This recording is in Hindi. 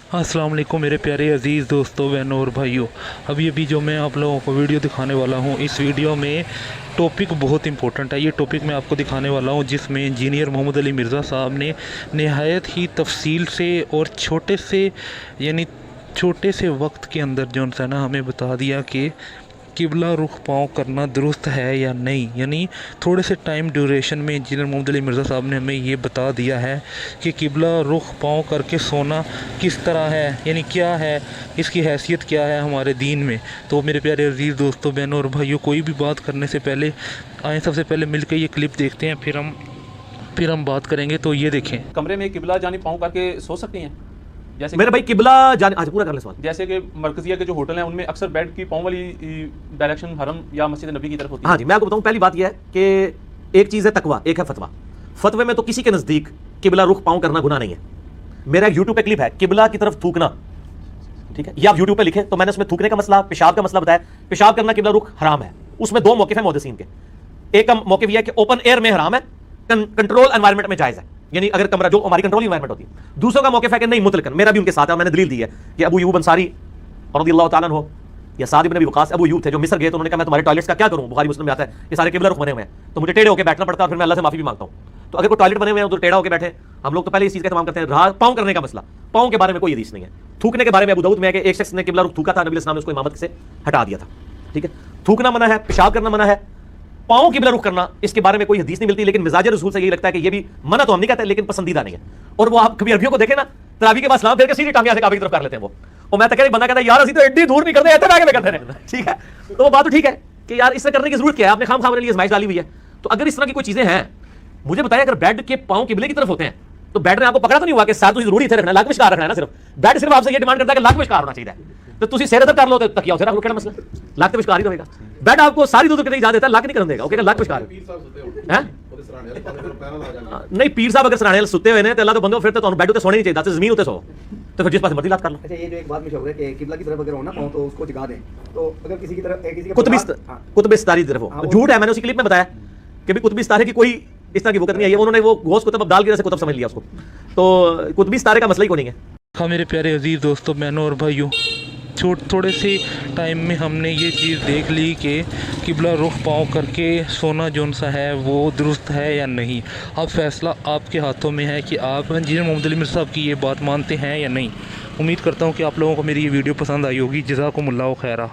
अस्सलाम वालेकुम मेरे प्यारे अज़ीज़ दोस्तों, बहनों और भाइयों। अभी जो मैं आप लोगों को वीडियो दिखाने वाला हूँ, इस वीडियो में टॉपिक बहुत इंपॉर्टेंट है। ये टॉपिक मैं आपको दिखाने वाला हूँ जिसमें इंजीनियर मोहम्मद अली मिर्ज़ा साहब ने नहायत ही तफसील से और छोटे से वक्त के अंदर जो है ना हमें बता दिया कि किबला रुख पाँव करना दुरुस्त है या नहीं। यानी थोड़े से टाइम ड्यूरेशन में इंजीनियर मोहम्मद अली मिर्ज़ा साहब ने हमें ये बता दिया है कि किबला रुख पाँव करके सोना किस तरह है, यानी क्या है, इसकी हैसियत क्या है हमारे दीन में। तो मेरे प्यारे अजीज़ दोस्तों, बहनों और भाइयों, कोई भी बात करने से पहले आए सबसे पहले मिलकर ये क्लिप देखते हैं, फिर हम बात करेंगे। तो ये देखें, कमरे में किबला जानी पाँव करके सो सकती हैं। जैसे मेरे भाई किबला जाने, आज पूरा कर ले सवाल। जैसे कि मरकजिया के जो होटल हैं उनमें अक्सर बेड की पाँव वाली डायरेक्शन हरम या मस्जिद नबी की तरफ होती है। हाँ जी, मैं आपको बताऊं, पहली बात यह है कि एक चीज़ है तकवा, एक है फतवा। फतवे में तो किसी के नज़दीक किबला रुख पाँव करना गुनाह नहीं है। मेरा एक यूट्यूब पे क्लिप है, किबला की तरफ थूकना, ठीक है, ये आप यूट्यूब पे लिखे तो मैंने उसमें थूकने का मसला, पेशाब का मसला बताया। पेशाब करना किबला रुख हराम है। उसमें दो मौक़िफ़ हैं मुहद्दिसीन के। एक का मौक़िफ़ यह है कि ओपन एयर में हराम है, कंट्रोल एनवायरमेंट में जायज़ है, यानी अगर कमरा जो हमारी कंट्रोल एनवायरमेंट होती है। दूसरों का मौक़िफ़ है कि नहीं मुतलकन, मेरा भी उनके साथ है, मैंने दलील दी है कि अबू अय्यूब अंसारी रज़ियल्लाहु ताला अन्हु या साद इब्न अबी वक़ास अबू अय्यूब थे जो मिस्र गए, तो उन्होंने कहा मैं तुम्हारे टॉयलेट्स का क्या करूं, बुखारी मुस्लिम में आता है ये सारे किबला रुख बने हुए हैं, तो मुझे टेढ़े होकर बैठना पड़ता है और फिर मैं अल्लाह से माफ़ी भी मांगता हूं। तो अगर कोई टॉयलेट बने हुए हैं तो टेढ़ा होकर बैठे, हम लोग तो पहले इस चीज़ का इस्तेमाल करते हैं। पाँव करने का मसला, पाँव के बारे में कोई हदीस नहीं है। थूकने के बारे में अबू दाऊद में है कि एक शख्स ने किबला रुख थूका था, नबी अलैहि सलाम ने उसको इमामत से हटा दिया था। ठीक है, थूकना मना है, पेशाब करना मना है, पाँव किबला रुख करना इसके बारे में कोई हदीस नहीं मिलती। लेकिन मिजाज रसूल से यही लगता है कि ये भी मना तो हम नहीं कहते लेकिन पसंदीदा नहीं है। और वो आप कभी अरबियों को देखें ना, तरावी के बाद सलाम फेर के सीधी टांगे से काबे की तरफ कर लेते हैं वो। और मैं तो कह रही बंदा कहता है यार असि तो एड्डी दूर नहीं करते, ऐसे आगे करते हैं। ठीक है, तो वो बात तो ठीक है कि यार इससे करने की जरूरत क्या है, आपने खाम खाम लिए आजमाइश डाली हुई है। तो अगर इस तरह की कोई चीजें हैं, मुझे बताया अगर बेड के पाँव किबले की तरफ होते हैं तो बेड ने आपको पकड़ा तो नहीं हुआ कि साथ जरूरी थे रखना, लाख विशकार रखना है ना। सिर्फ बेड सिर्फ आपसे ये डिमांड करता है कि लाख विशकार होना चाहिए, तो तुम सिर कर लो तो तकिया उसे रख लो, क्या मसला, लाख तो विशकार ही रहेगा। बेड आपको सारी दूर करने की इजाजत देता है, लाख नहीं करने देगा, ओके लाख विशकार है। नहीं, पीर साहब अगर सराहने सुते हुए तो अल्लाह तो बंदो फिर तो बेड उते सोने नहीं चाहिए, जमीन उते सो, तो फिर जिस पास मर्जी लात कर लो। अच्छा, ये जो एक बात मशहूर है कि किबला की तरफ अगर हो ना पाँव तो उसको जगा दें, तो अगर किसी की तरफ किसी कुतुबिस्तारी की तरफ हो, झूठ है। मैंने उसी क्लिप में बताया कि भी कुतुबिस्तारे की कोई इस तरह की वक़्त नहीं है, उन्होंने वो घोष कुतुब अब्दाल की तरह से कुतुब समझ लिया उसको, तो कुतुबिस्तारे का मसला ही कोई नहीं है। हाँ मेरे प्यारे अजीज़ दोस्तों, बहनों और भाइयों, थोड़े से टाइम में हमने ये चीज़ देख ली कि किबला रुख पाँव करके सोना जौन सा है वो दुरुस्त है या नहीं। अब फैसला आपके हाथों में है कि आप इंजीनियर मोहम्मद अली मिर्ज़ा साहब की ये बात मानते हैं या नहीं। उम्मीद करता हूँ कि आप लोगों को मेरी ये वीडियो पसंद आई होगी। जज़ाकुमुल्लाहु खैरा।